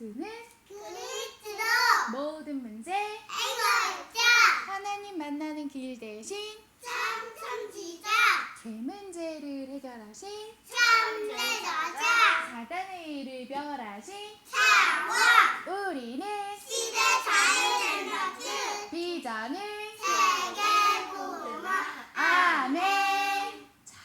예수는 그리스도 모든 문제 해결자 하나님 만나는 길 대신 참 천지자 죄 문제를 해결하신 참내자자 사단의 일을 멸하신 차와 우리는 시대 자연의 같은 비전을 세계 복음화 아멘. 자,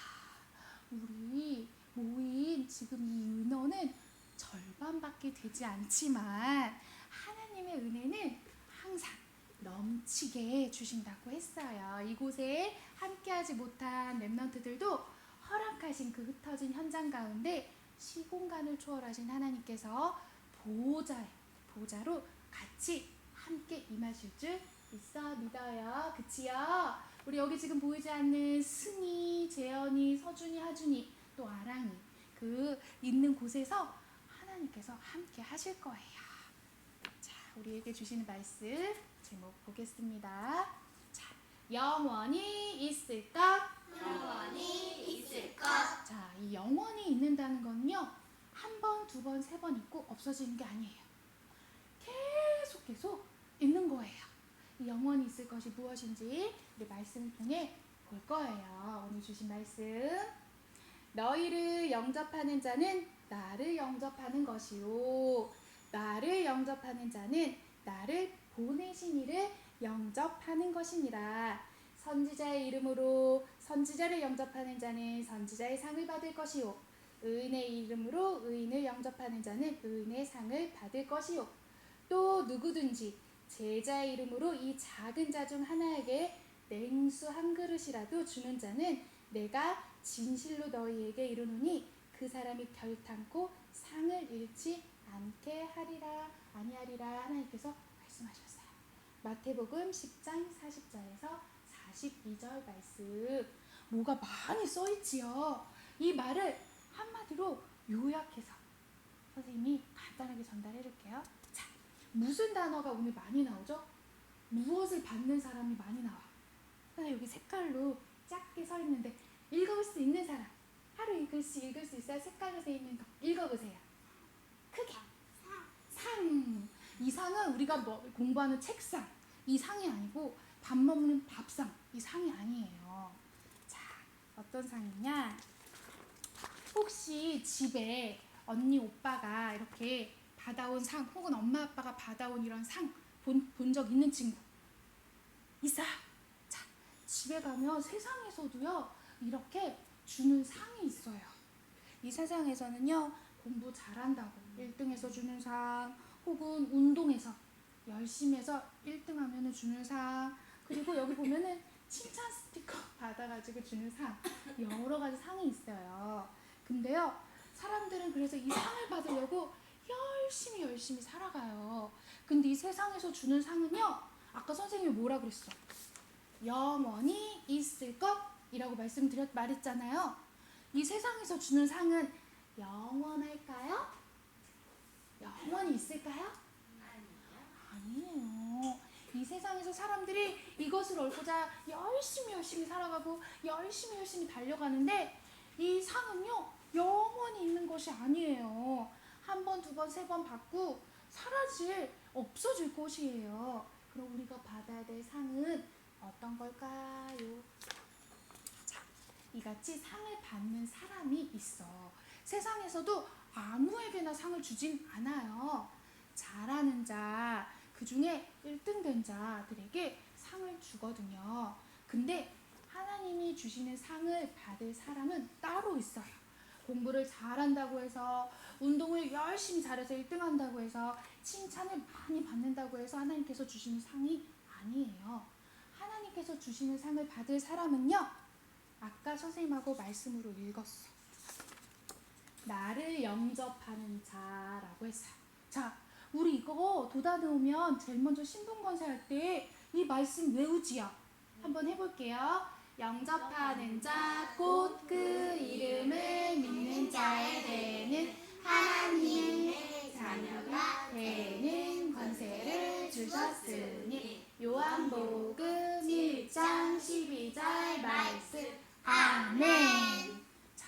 우리 모인 지금 이 은어는 절반밖에 되지 않지만 하나님의 은혜는 항상 넘치게 주신다고 했어요. 이곳에 함께하지 못한 렘넌트들도 허락하신 그 흩어진 현장 가운데 시공간을 초월하신 하나님께서 보호자로 같이 함께 임하실 줄 있어 믿어요. 그치요? 우리 여기 지금 보이지 않는 승희, 재현이, 서준이, 하준이, 또 아랑이 그 있는 곳에서 하나님께서 함께 하실 거예요. 자, 우리에게 주시는 말씀 제목 보겠습니다. 자, 영원히 있을 것. 영원히 있을 것 자, 이 영원히 있는다는 건요, 한 번, 두 번, 세 번 있고 없어지는 게 아니에요. 계속 있는 거예요. 이 영원히 있을 것이 무엇인지 우리 말씀을 통해 볼 거예요. 오늘 주신 말씀. 너희를 영접하는 자는 나를 영접하는 것이요. 나를 영접하는 자는 나를 보내신 이를 영접하는 것이니라. 선지자의 이름으로 선지자를 영접하는 자는 선지자의 상을 받을 것이요. 의인의 이름으로 의인을 영접하는 자는 의인의 상을 받을 것이요. 또 누구든지 제자의 이름으로 이 작은 자 중 하나에게 냉수 한 그릇이라도 주는 자는 내가 진실로 너희에게 이르노니 그 사람이 결탄코 상을 잃지 않게 하리라 아니하리라 하나님께서 말씀하셨어요. 마태복음 10장 40절에서 42절 말씀. 뭐가 많이 써있지요. 이 말을 한마디로 요약해서 선생님이 간단하게 전달해 줄게요. 자, 무슨 단어가 오늘 많이 나오죠? 무엇을 받는 사람이 많이 나와. 여기 색깔로 작게 서 있는데 읽어볼 수 있는 사람, 하루 읽을 수 있어요. 색깔로 돼 있는 거 읽어보세요. 크게. 상. 이 상은 우리가 공부하는 책상, 이 상이 아니고 밥 먹는 밥상, 이 상이 아니에요. 자, 어떤 상이냐? 혹시 집에 언니 오빠가 이렇게 받아온 상, 혹은 엄마 아빠가 받아온 이런 상 본 적 있는 친구 있어요? 자, 집에 가면 세상에서도요 이렇게 주는 상이 있어요. 이 세상에서는요, 공부 잘한다고 1등해서 주는 상, 혹은 운동에서 열심히 해서 1등하면 주는 상, 그리고 여기 보면은 칭찬 스티커 받아가지고 주는 상, 여러 가지 상이 있어요. 근데요, 사람들은 그래서 이 상을 받으려고 열심히 살아가요. 근데 이 세상에서 주는 상은요, 아까 선생님이 뭐라 그랬어? 영원히 있을 것이라고 말했잖아요. 이 세상에서 주는 상은 영원할까요? 영원히 있을까요? 아니에요. 이 세상에서 사람들이 이것을 얻고자 열심히 살아가고 열심히 달려가는데 이 상은요, 영원히 있는 것이 아니에요. 한 번, 두 번, 세 번 받고 없어질 것이에요. 그럼 우리가 받아야 될 상은 어떤 걸까요? 자, 이같이 상을 받는 사람이 있어. 세상에서도 아무에게나 상을 주진 않아요. 잘하는 자, 그 중에 1등 된 자들에게 상을 주거든요. 근데 하나님이 주시는 상을 받을 사람은 따로 있어요. 공부를 잘한다고 해서, 운동을 열심히 잘해서 1등한다고 해서, 칭찬을 많이 받는다고 해서 하나님께서 주시는 상이 아니에요. 하나님께서 주시는 상을 받을 사람은요, 아까 선생님하고 말씀으로 읽었어. 나를 영접하는 자라고 했어요. 자, 우리 이거 돋아놓으면 제일 먼저 신분건세 할 때 이 말씀 외우지요. 한번 해볼게요. 영접하는 자, 곧 그 이름을 믿는 자에 대해는 하나님의 자녀가 되는 권세를 주셨으니. 요한복음 1장 12절 말씀. 아멘. 자,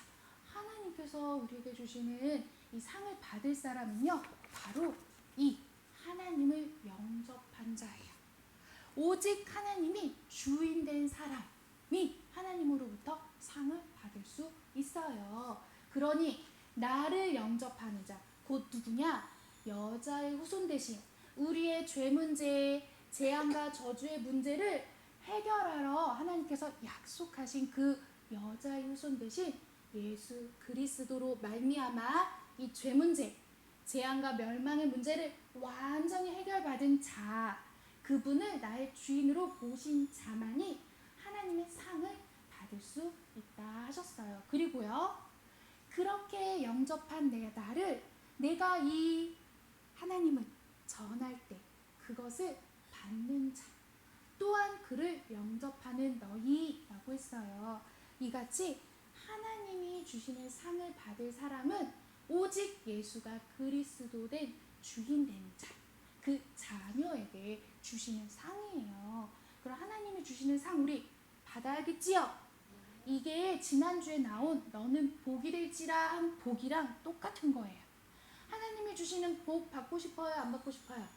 하나님께서 우리에게 주시는 이 상을 받을 사람은요, 바로 이 하나님을 영접한 자예요. 오직 하나님이 주인된 사람이 하나님으로부터 상을 받을 수 있어요. 그러니 나를 영접하는 자, 곧 누구냐? 여자의 후손 대신 우리의 죄 문제, 재앙과 저주의 문제를 해결하러 하나님께서 약속하신 그 여자의 후손 대신 예수 그리스도로 말미암아 이 죄 문제, 재앙과 멸망의 문제를 완전히 해결받은 자, 그분을 나의 주인으로 모신 자만이 하나님의 상을 받을 수 있다 하셨어요. 그리고요, 그렇게 영접한 나를 내가 이 하나님을 전할 때 그것을 받는 자, 또한 그를 영접하는 너희라고 했어요. 이같이 하나님이 주시는 상을 받을 사람은 오직 예수가 그리스도 된 주인 된 자, 그 자녀에게 주시는 상이에요. 그럼 하나님이 주시는 상 우리 받아야겠지요? 이게 지난주에 나온 너는 복이 될지라 한 복이랑 똑같은 거예요. 하나님이 주시는 복 받고 싶어요? 안 받고 싶어요? 안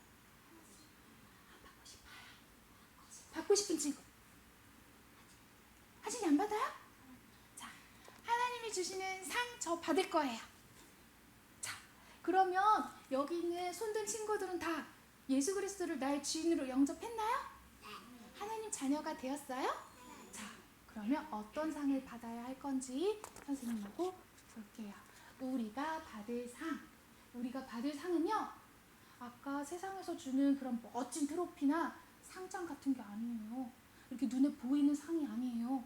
받고 싶어요. 받고 싶은 친구? 하진이 안 받아요? 자, 하나님이 주시는 상 저 받을 거예요. 자, 그러면 여기 있는 손든 친구들은 다 예수 그리스도를 나의 주인으로 영접했나요? 하나님 자녀가 되었어요? 자, 그러면 어떤 상을 받아야 할 건지 선생님하고 볼게요. 우리가 받을 상은요, 아까 세상에서 주는 그런 멋진 트로피나 상장 같은 게 아니에요. 이렇게 눈에 보이는 상이 아니에요.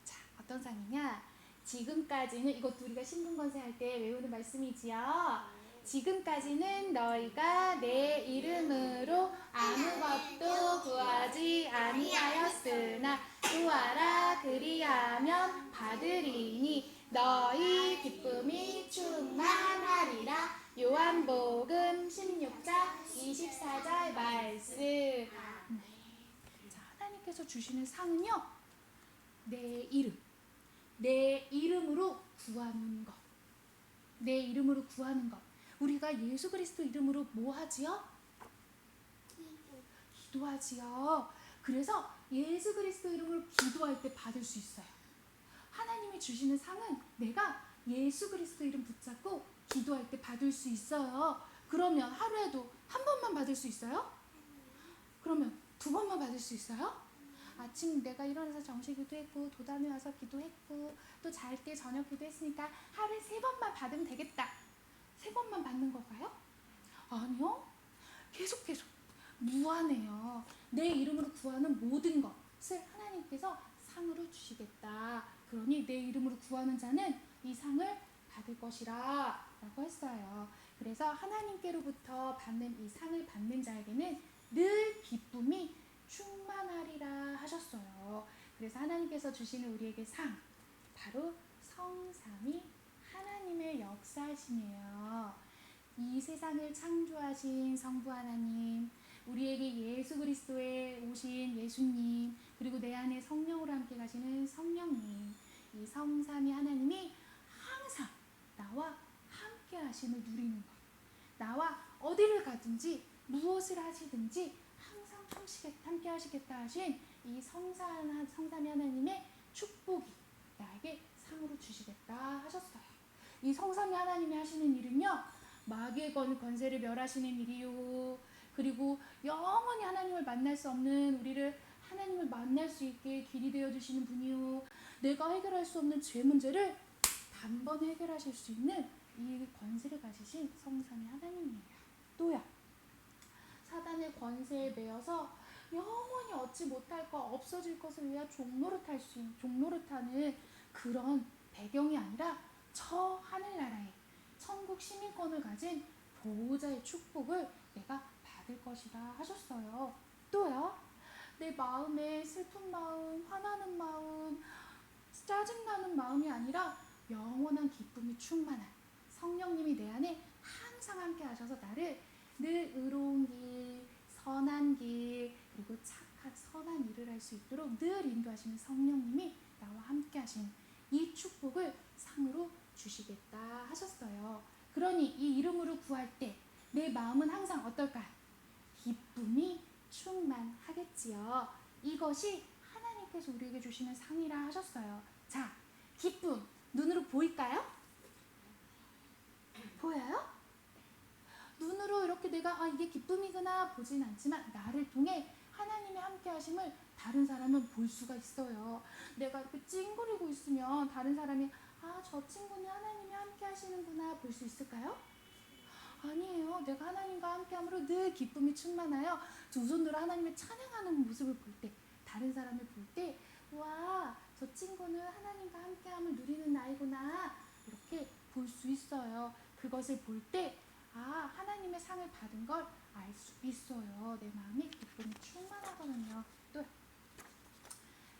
자, 어떤 상이냐? 지금까지는, 이것도 우리가 신분건세 할 때 외우는 말씀이지요. 지금까지는 너희가 내 이름으로 아무것도 구하지 아니하였으나 구하라 그리하면 받으리니 너희 기쁨이 충만하리라. 요한복음 16장 24절 말씀. 자, 하나님께서 주시는 상은요, 내 이름으로 구하는 것. 내 이름으로 구하는 것. 우리가 예수 그리스도 이름으로 뭐 하지요? 기도하지요. 그래서 예수 그리스도 이름으로 기도할 때 받을 수 있어요. 하나님이 주시는 상은 내가 예수 그리스도 이름 붙잡고 기도할 때 받을 수 있어요. 그러면 하루에도 한 번만 받을 수 있어요? 그러면 두 번만 받을 수 있어요? 아침 내가 일어나서 정시 기도했고 도단에 와서 기도했고 또 잘 때 저녁 기도했으니까 하루에 3번만 받으면 되겠다. 3번만 받는 걸까요? 아니요. 계속 무한해요. 내 이름으로 구하는 모든 것을 하나님께서 상으로 주시겠다. 그러니 내 이름으로 구하는 자는 이 상을 받을 것이라 라고 했어요. 그래서 하나님께로부터 받는 이 상을 받는 자에게는 늘 기쁨이 충만하리라 하셨어요. 그래서 하나님께서 주시는 우리에게 상, 바로 성삼위 하나님의 역사심이에요. 이 세상을 창조하신 성부 하나님, 우리에게 예수 그리스도에 오신 예수님, 그리고 내 안에 성령으로 함께 가시는 성령님, 이 성삼위 하나님이 항상 나와 함께 하심을 누리는 것. 나와 어디를 가든지 무엇을 하시든지 항상 함께 하시겠다 하신 이 성삼위 하나님의 축복이 나에게 상으로 주시겠다 하셨어요. 이 성삼위 하나님이 하시는 일은요, 마귀의 권세를 멸하시는 일이요, 그리고 영원히 하나님을 만날 수 없는 우리를 하나님을 만날 수 있게 길이 되어주시는 분이요, 내가 해결할 수 없는 죄 문제를 단번에 해결하실 수 있는 이 권세를 가지신 성삼위 하나님이에요. 또야, 사단의 권세에 매여서 영원히 얻지 못할 것, 없어질 것을 위해 종노릇하는 그런 배경이 아니라 저 하늘나라의 천국 시민권을 가진 보호자의 축복을 내가 받을 것이다 하셨어요. 또요, 내 마음에 슬픈 마음, 화나는 마음, 짜증나는 마음이 아니라 영원한 기쁨이 충만한 성령님이 내 안에 항상 함께 하셔서 나를 늘 의로운 길, 선한 길, 그리고 착한 선한 일을 할 수 있도록 늘 인도하시는 성령님이 나와 함께 하신 이 축복을 상으로 주시겠다 하셨어요. 그러니 이 이름으로 구할 때 내 마음은 항상 어떨까요? 기쁨이 충만하겠지요. 이것이 하나님께서 우리에게 주시는 상이라 하셨어요. 자, 기쁨 눈으로 보일까요? 보여요? 눈으로 이렇게 내가 이게 기쁨이구나 보진 않지만 나를 통해 하나님의 함께 하심을 다른 사람은 볼 수가 있어요. 내가 이렇게 찡그리고 있으면 다른 사람이 저 친구는 하나님이 함께 하시는구나 볼 수 있을까요? 아니에요. 내가 하나님과 함께함으로 늘 기쁨이 충만하여 두 손으로 하나님을 찬양하는 모습을 볼 때, 다른 사람을 볼 때, 와, 저 친구는 하나님과 함께함을 누리는 아이구나 이렇게 볼 수 있어요. 그것을 볼 때, 하나님의 상을 받은 걸 알 수 있어요. 내 마음이 기쁨이 충만하거든요. 또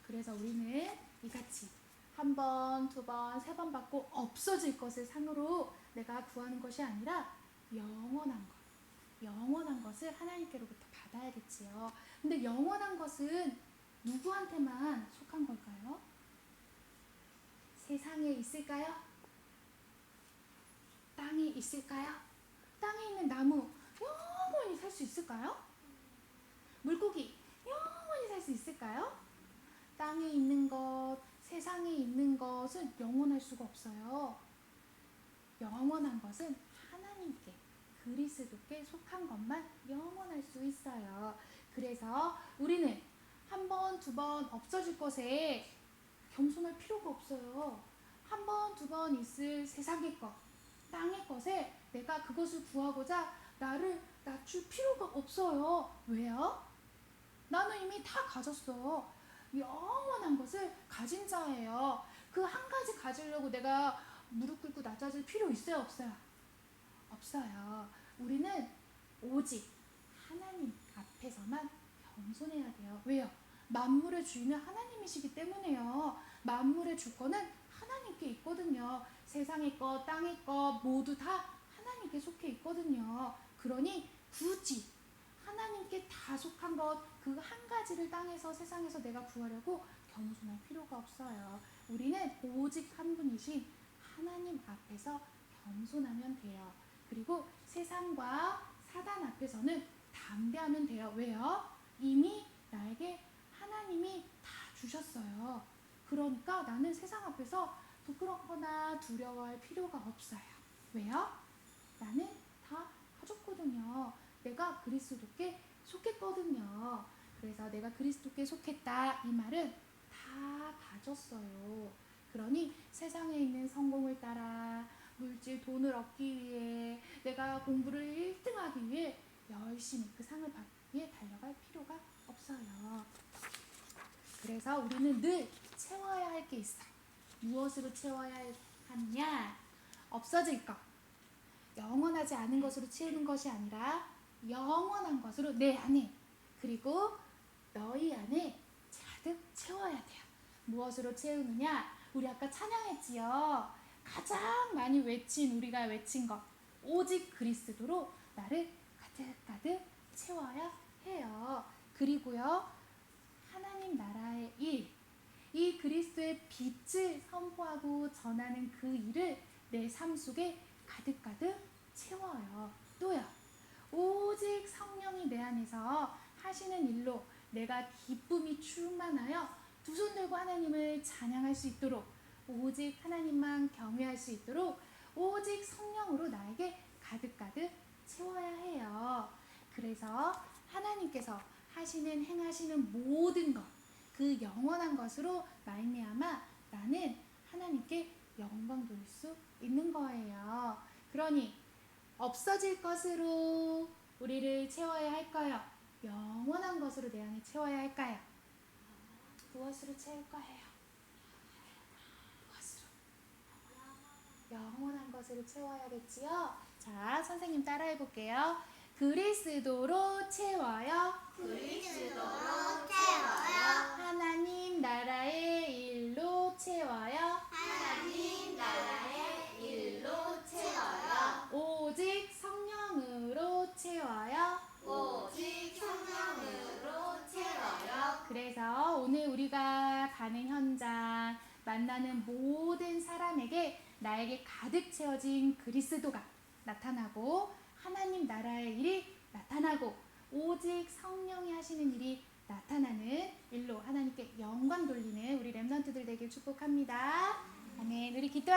그래서 우리는 이같이 한 번, 두 번, 세 번 받고 없어질 것을 상으로 내가 구하는 것이 아니라 영원한 것을 하나님께로부터 받아야겠지요. 근데 영원한 것은 누구한테만 속한 걸까요? 세상에 있을까요? 땅에 있을까요? 땅에 있는 나무 영원히 살 수 있을까요? 물고기 영원히 살 수 있을까요? 땅에 있는 것, 세상에 있는 것은 영원할 수가 없어요. 영원한 것은 하나님께, 그리스도께 속한 것만 영원할 수 있어요. 그래서 우리는 한 번, 두 번 없어질 것에 겸손할 필요가 없어요. 한 번, 두 번 있을 세상의 것, 땅의 것에 내가 그것을 구하고자 나를 낮출 필요가 없어요. 왜요? 나는 이미 다 가졌어. 영원한 것을 가진 자예요. 그 한 가지 가지려고 내가 무릎 꿇고 낮아질 필요 있어요? 없어요? 없어요. 우리는 오직 하나님 앞에서만 겸손해야 돼요. 왜요? 만물의 주인은 하나님이시기 때문에요. 만물의 주권은 하나님께 있거든요. 세상의 것, 땅의 것 모두 다 하나님께 속해 있거든요. 그러니 굳이 하나님께 다 속한 것 그 한 가지를 땅에서 세상에서 내가 구하려고 겸손할 필요가 없어요. 우리는 오직 한 분이신 하나님 앞에서 겸손하면 돼요. 그리고 세상과 사단 앞에서는 담대하면 돼요. 왜요? 이미 나에게 하나님이 다 주셨어요. 그러니까 나는 세상 앞에서 부끄럽거나 두려워할 필요가 없어요. 왜요? 나는 다 가졌거든요. 내가 그리스도께 속했거든요. 그래서 내가 그리스도께 속했다 이 말은 다 가졌어요. 그러니 세상에 있는 성공을 따라 물질 돈을 얻기 위해 내가 공부를 1등하기 위해 열심히 그 상을 받기 위해 달려갈 필요가 없어요. 그래서 우리는 늘 채워야 할 게 있어요. 무엇으로 채워야 하느냐? 없어질 것, 영원하지 않은 것으로 채우는 것이 아니라 영원한 것으로 내 안에 그리고 너희 안에 가득 채워야 돼요. 무엇으로 채우느냐? 우리 아까 찬양했지요. 가장 많이 우리가 외친 것 오직 그리스도로 나를 가득 채워야 해요. 그리고요 하나님 나라의 일, 이 그리스도의 빛을 선포하고 전하는 그 일을 내 삶 속에 가득 채워요. 또요 오직 성령이 내 안에서 하시는 일로 내가 기쁨이 충만하여 두 손 들고 하나님을 찬양할 수 있도록 오직 하나님만 경외할 수 있도록 오직 성령으로 나에게 가득 채워야 해요. 그래서 하나님께서 행하시는 모든 것, 그 영원한 것으로 말미암아 나는 하나님께 영광 돌릴 수 있는 거예요. 그러니 없어질 것으로 우리를 채워야 할까요? 영원한 것으로 내 안에 채워야 할까요? 무엇으로 채울 거예요? 무엇으로? 영원한 것으로 채워야겠지요? 자, 선생님 따라해 볼게요. 그리스도로 채워요. 그리스도로 채워요. 하나님 나라의 일로 채워요. 하나님 나라의 일로 채워요. 오직 성령으로 채워요. 오직 성령으로 채워요. 그래서 오늘 우리가 가는 현장, 만나는 모든 사람에게 나에게 가득 채워진 그리스도가 나타나고 하나님 나라의 드러나고 오직 성령이 하시는 일이 나타나는 일로 하나님께 영광 돌리는 우리 렘넌트들 되길 축복합니다. 아멘. 우리 기도